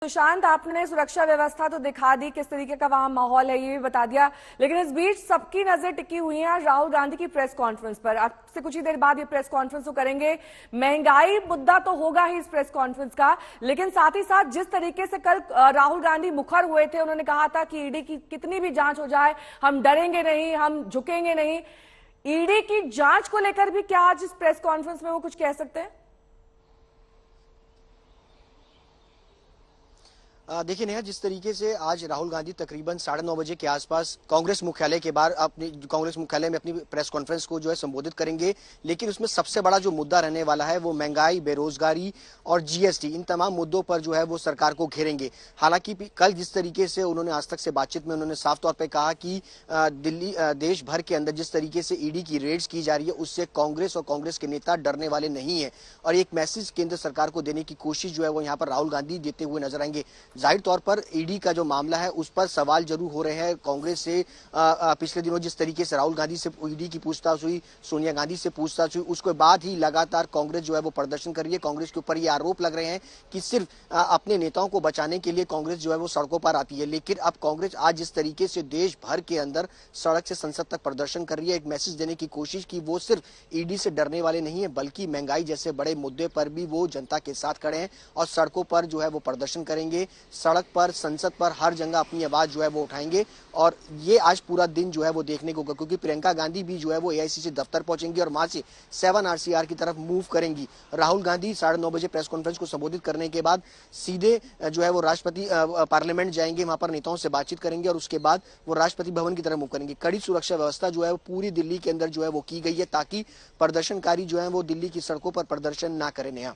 सुशांत, आपने सुरक्षा व्यवस्था तो दिखा दी, किस तरीके का वहां माहौल है ये भी बता दिया, लेकिन इस बीच सबकी नजर टिकी हुई है राहुल गांधी की प्रेस कॉन्फ्रेंस पर। आपसे कुछ ही देर बाद ये प्रेस कॉन्फ्रेंस तो करेंगे। महंगाई मुद्दा तो होगा ही इस प्रेस कॉन्फ्रेंस का, लेकिन साथ ही साथ जिस तरीके से कल राहुल गांधी मुखर हुए थे, उन्होंने कहा था कि ईडी की कितनी भी जांच हो जाए हम डरेंगे नहीं, हम झुकेंगे नहीं। ईडी की जांच को लेकर भी क्या आज इस प्रेस कॉन्फ्रेंस में वो कुछ कह सकते हैं? देखिए नेहा, जिस तरीके से आज राहुल गांधी तकरीबन 9:30 बजे के आसपास कांग्रेस मुख्यालय के बाहर कांग्रेस मुख्यालय में अपनी प्रेस कॉन्फ्रेंस को जो है संबोधित करेंगे, लेकिन उसमें सबसे बड़ा जो मुद्दा रहने वाला है वो महंगाई, बेरोजगारी और जीएसटी, इन तमाम मुद्दों पर जो है वो सरकार को घेरेंगे। हालांकि कल जिस तरीके से उन्होंने आज तक से बातचीत में उन्होंने साफ तौर पर कहा कि दिल्ली देश भर के अंदर जिस तरीके से ईडी की रेड्स की जा रही है उससे कांग्रेस और कांग्रेस के नेता डरने वाले नहीं है, और एक मैसेज केंद्र सरकार को देने की कोशिश जो है वो यहाँ पर राहुल गांधी देते हुए नजर आएंगे। जाहिर तौर पर ईडी का जो मामला है उस पर सवाल जरूर हो रहे हैं कांग्रेस से। पिछले दिनों जिस तरीके से राहुल गांधी से ईडी की पूछताछ हुई, सोनिया गांधी से पूछताछ हुई, उसके बाद ही लगातार कांग्रेस जो है वो प्रदर्शन कर रही है। कांग्रेस के ऊपर ये आरोप लग रहे हैं कि सिर्फ अपने नेताओं को बचाने के लिए कांग्रेस जो है वो सड़कों पर आती है, लेकिन अब कांग्रेस आज जिस तरीके से देश भर के अंदर सड़क से संसद तक प्रदर्शन कर रही है, एक मैसेज देने की कोशिश की वो सिर्फ ईडी से डरने वाले नहीं है, बल्कि महंगाई जैसे बड़े मुद्दे पर भी वो जनता के साथ खड़े हैं और सड़कों पर जो है वो प्रदर्शन करेंगे। सड़क पर, संसद पर, हर जगह अपनी आवाज जो है वो उठाएंगे, और ये आज पूरा दिन जो है वो देखने को, क्योंकि प्रियंका गांधी भी जो है वो एआईसीसी दफ्तर पहुंचेंगी और वहां से 7 आरसीआर की तरफ मूव करेंगी। राहुल गांधी 9:30 बजे प्रेस कॉन्फ्रेंस को संबोधित करने के बाद सीधे जो है वो राष्ट्रपति पार्लियामेंट जाएंगे, वहां पर नेताओं से बातचीत करेंगे और उसके बाद वो राष्ट्रपति भवन की तरफ मूव करेंगे। कड़ी सुरक्षा व्यवस्था जो है वो पूरी दिल्ली के अंदर जो है वो की गई है ताकि प्रदर्शनकारी जो है वो दिल्ली की सड़कों पर प्रदर्शन ना करें। नेहा,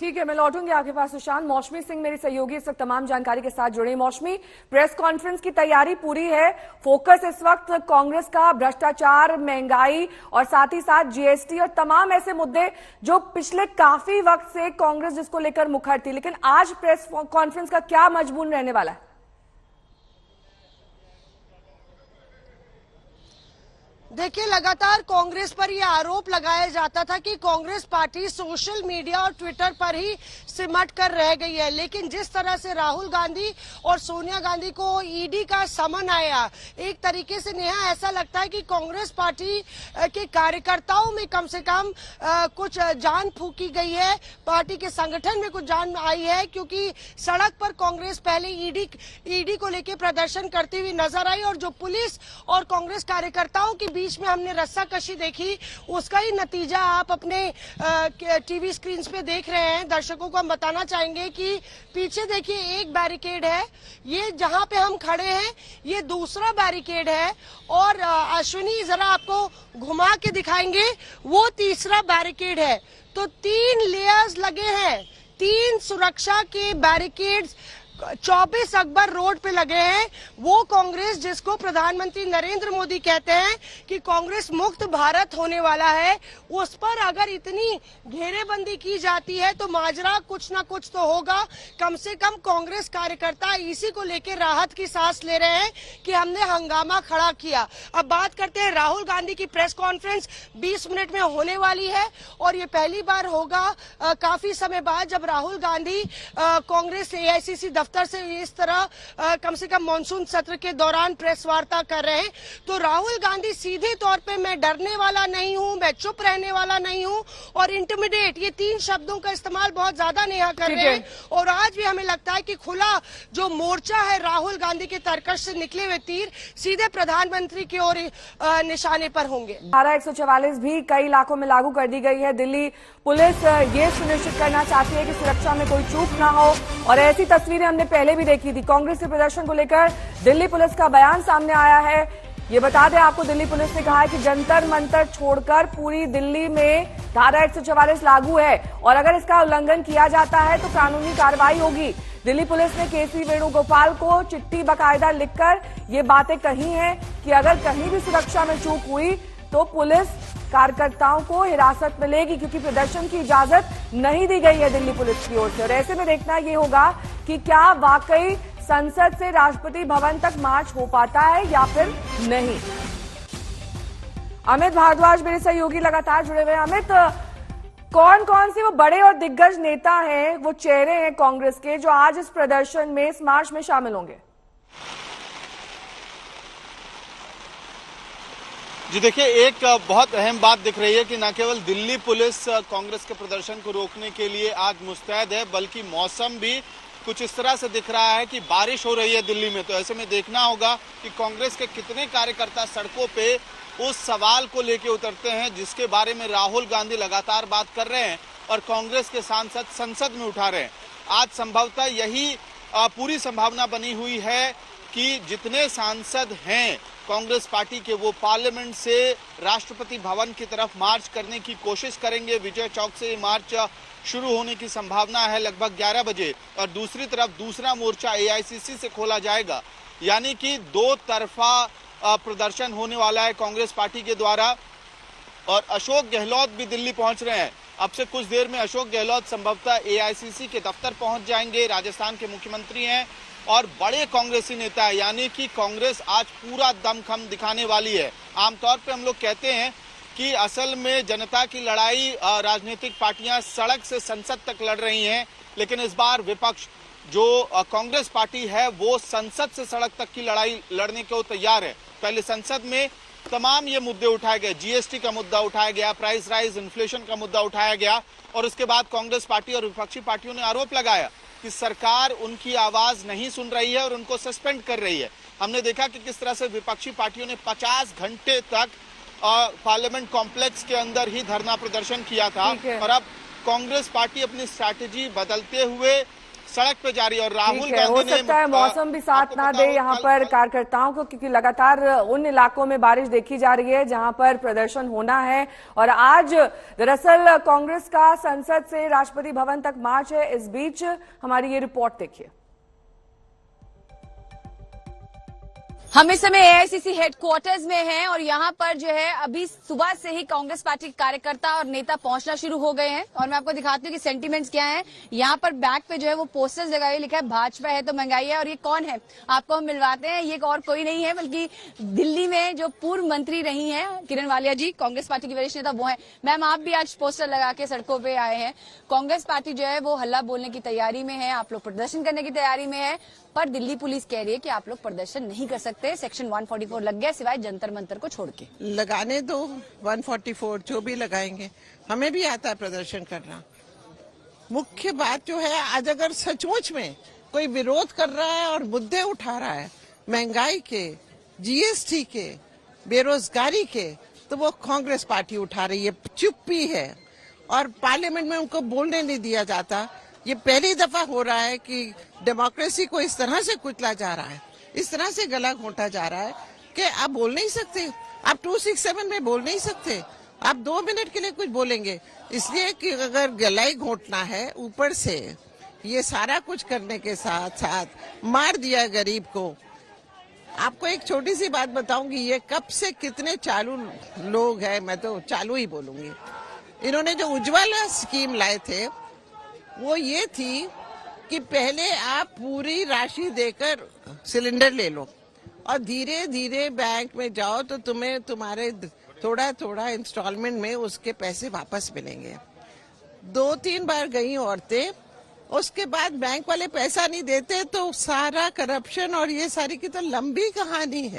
ठीक है, मैं लौटूंगी आपके पास सुशांत। मौसमी सिंह मेरी सहयोगी इस वक्त तमाम जानकारी के साथ जुड़ी। मौसमी, प्रेस कॉन्फ्रेंस की तैयारी पूरी है, फोकस इस वक्त कांग्रेस का भ्रष्टाचार, महंगाई और साथ ही साथ जीएसटी और तमाम ऐसे मुद्दे जो पिछले काफी वक्त से कांग्रेस जिसको लेकर मुखर थी, लेकिन आज प्रेस कॉन्फ्रेंस का क्या मजमून रहने वाला है? देखिए, लगातार कांग्रेस पर यह आरोप लगाया जाता था कि कांग्रेस पार्टी सोशल मीडिया और ट्विटर पर ही सिमट कर रह गई है, लेकिन जिस तरह से राहुल गांधी और सोनिया गांधी को ईडी का समन आया, एक तरीके से नेहा ऐसा लगता है कि कांग्रेस पार्टी के कार्यकर्ताओं में कम से कम कुछ जान फूकी गई है, पार्टी के संगठन में कुछ जान आई है, क्योंकि सड़क पर कांग्रेस पहले ईडी को लेकर प्रदर्शन करती हुई नजर आई, और जो पुलिस और कांग्रेस कार्यकर्ताओं की बीच में हमने रस्साकशी देखी, उसका ही नतीजा आप अपने टीवी स्क्रीन पे देख रहे हैं। दर्शकों को हम बताना चाहेंगे कि पीछे देखिए एक बैरिकेड है, ये जहां पे हम खड़े हैं ये दूसरा बैरिकेड है, और अश्विनी जरा आपको घुमा के दिखाएंगे, वो तीसरा बैरिकेड है। तो 3 लेयर्स लगे हैं, 3 सुरक्षा के बैरिकेड्स 24 अकबर रोड पे लगे हैं। वो कांग्रेस जिसको प्रधानमंत्री नरेंद्र मोदी कहते हैं कि कांग्रेस मुक्त भारत होने वाला है, उस पर अगर इतनी घेरेबंदी की जाती है तो माजरा कुछ ना कुछ तो होगा। कम से कम कांग्रेस कार्यकर्ता इसी को लेकर राहत की सांस ले रहे हैं कि हमने हंगामा खड़ा किया। अब बात करते हैं राहुल गांधी की प्रेस कॉन्फ्रेंस 20 मिनट में होने वाली है, और ये पहली बार होगा काफी समय बाद जब राहुल गांधी कांग्रेस एआईसीसी दफ्तर से इस तरह कम से कम मानसून सत्र के दौरान प्रेस वार्ता कर रहे हैं। तो राहुल गांधी सीधे तौर पे मैं डरने वाला नहीं हूं, मैं चुप रहने वाला नहीं हूं और इंटिमिडेट, ये 3 शब्दों का इस्तेमाल बहुत ज्यादा नेहा कर रहे हैं। और आज भी हमें लगता है कि खुला जो मोर्चा है राहुल गांधी के तरकश से निकले हुए तीर सीधे प्रधानमंत्री की ओर निशाने पर होंगे। धारा 144 भी कई इलाकों में लागू कर दी गई है। दिल्ली पुलिस ये सुनिश्चित करना चाहती है कि सुरक्षा में कोई चूक ना हो, और ऐसी तस्वीरें हमने पहले भी देखी थी। कांग्रेस के प्रदर्शन को लेकर दिल्ली पुलिस का बयान सामने आया है। ये बता दें आपको, दिल्ली पुलिस ने कहा है कि जंतर मंतर छोड़कर पूरी दिल्ली में धारा 144 लागू है, और अगर इसका उल्लंघन किया जाता है तो कानूनी कार्रवाई होगी। दिल्ली पुलिस ने केसी वेणुगोपाल को चिट्ठी बाकायदा लिखकर ये बातें कही हैं कि अगर कहीं भी सुरक्षा में चूक हुई तो पुलिस कार्यकर्ताओं को हिरासत में लेगी, क्योंकि प्रदर्शन की इजाजत नहीं दी गई है दिल्ली पुलिस की ओर से। और ऐसे में देखना ये होगा कि क्या वाकई संसद से राष्ट्रपति भवन तक मार्च हो पाता है या फिर नहीं। अमित भारद्वाज मेरे सहयोगी लगातार जुड़े हुए हैं। अमित, कौन कौन से वो बड़े और दिग्गज नेता हैं, वो चेहरे हैं कांग्रेस के, जो आज इस प्रदर्शन में, इस मार्च में शामिल होंगे? जी देखिए, एक बहुत अहम बात दिख रही है कि न केवल दिल्ली पुलिस कांग्रेस के प्रदर्शन को रोकने के लिए आज मुस्तैद है, बल्कि मौसम भी कुछ इस तरह से दिख रहा है कि बारिश हो रही है दिल्ली में। तो ऐसे में देखना होगा कि कांग्रेस के कितने कार्यकर्ता सड़कों पे उस सवाल को लेकर उतरते हैं जिसके बारे में राहुल गांधी लगातार बात कर रहे हैं और कांग्रेस के सांसद संसद में उठा रहे हैं। आज संभवतः यही पूरी संभावना बनी हुई है कि जितने सांसद हैं कांग्रेस पार्टी के, वो पार्लियामेंट से राष्ट्रपति भवन की तरफ मार्च करने की कोशिश करेंगे। विजय चौक से मार्च शुरू होने की संभावना है लगभग 11 बजे, और दूसरी तरफ दूसरा मोर्चा एआईसीसी से खोला जाएगा। यानी कि दो तरफा प्रदर्शन होने वाला है कांग्रेस पार्टी के द्वारा। और अशोक गहलोत भी दिल्ली पहुंच रहे हैं। अब से कुछ देर में अशोक गहलोत संभवतः एआईसीसी के दफ्तर पहुंच जाएंगे। राजस्थान के मुख्यमंत्री हैं और बड़े कांग्रेसी नेता है, यानी कि कांग्रेस आज पूरा दमखम दिखाने वाली है। आमतौर पे हम लोग कहते हैं कि असल में जनता की लड़ाई राजनीतिक पार्टियां सड़क से संसद तक लड़ रही हैं, लेकिन इस बार विपक्ष जो कांग्रेस पार्टी है वो संसद से सड़क तक की लड़ाई लड़ने को तैयार है। पहले संसद में तमाम ये मुद्दे उठाए गए, जीएसटी का मुद्दा उठाया गया, प्राइस राइज, इन्फ्लेशन का मुद्दा उठाया गया, और उसके बाद कांग्रेस पार्टी और विपक्षी पार्टियों ने आरोप लगाया कि सरकार उनकी आवाज नहीं सुन रही है और उनको सस्पेंड कर रही है। हमने देखा कि किस तरह से विपक्षी पार्टियों ने 50 घंटे तक पार्लियामेंट कॉम्प्लेक्स के अंदर ही धरना प्रदर्शन किया था, और अब कांग्रेस पार्टी अपनी स्ट्रैटेजी बदलते हुए सड़क पे जा रही है। और राहुल गांधी हो सकता है मौसम भी साथ ना दे यहाँ पर कार्यकर्ताओं को, क्योंकि लगातार उन इलाकों में बारिश देखी जा रही है जहां पर प्रदर्शन होना है। और आज दरअसल कांग्रेस का संसद से राष्ट्रपति भवन तक मार्च है। इस बीच हमारी ये रिपोर्ट देखिए। हम इस समय एआईसीसी हेडक्वार्टर्स में हैं और यहाँ पर जो है अभी सुबह से ही कांग्रेस पार्टी के कार्यकर्ता और नेता पहुंचना शुरू हो गए हैं। और मैं आपको दिखाती हूँ कि सेंटीमेंट्स क्या हैं। यहाँ पर बैक पे जो है वो पोस्टर्स लगाए, लिखा है भाजपा है तो महंगाई है। और ये कौन है आपको हम मिलवाते हैं, ये और कोई नहीं है बल्कि दिल्ली में जो पूर्व मंत्री रही है किरण वालिया जी, कांग्रेस पार्टी की वरिष्ठ नेता वो है। मैम, आप भी आज पोस्टर लगा के सड़कों पे आए हैं। कांग्रेस पार्टी जो है वो हल्ला बोलने की तैयारी में है, आप लोग प्रदर्शन करने की तैयारी में है, पर दिल्ली पुलिस कह रही है कि आप लोग प्रदर्शन नहीं कर सकते, सेक्शन 144 लग गया, सिवाय जंतर मंतर को छोड़ के। लगाने दो 144, जो भी लगाएंगे, हमें भी आता है प्रदर्शन करना। मुख्य बात जो है, आज अगर सचमुच में कोई विरोध कर रहा है और मुद्दे उठा रहा है महंगाई के, जीएसटी के, बेरोजगारी के, तो वो कांग्रेस पार्टी उठा रही है। चुप्पी है और पार्लियामेंट में उनको बोलने नहीं दिया जाता। ये पहली दफा हो रहा है कि डेमोक्रेसी को इस तरह से कुचला जा रहा है, इस तरह से गला घोंटा जा रहा है कि आप बोल नहीं सकते। आप 267 में बोल नहीं सकते, आप 2 मिनट के लिए कुछ बोलेंगे, इसलिए कि अगर गला ही घोंटना है, ऊपर से ये सारा कुछ करने के साथ साथ मार दिया गरीब को। आपको एक छोटी सी बात बताऊंगी, ये कब से कितने चालू लोग हैं, मैं तो चालू ही बोलूंगी। इन्होंने जो उज्ज्वला स्कीम लाए थे वो ये थी कि पहले आप पूरी राशि देकर सिलेंडर ले लो और धीरे धीरे बैंक में जाओ तो तुम्हें तुम्हारे थोड़ा थोड़ा इंस्टॉलमेंट में उसके पैसे वापस मिलेंगे। 2-3 बार गई औरतें, उसके बाद बैंक वाले पैसा नहीं देते, तो सारा करप्शन और ये सारी की तो लंबी कहानी है।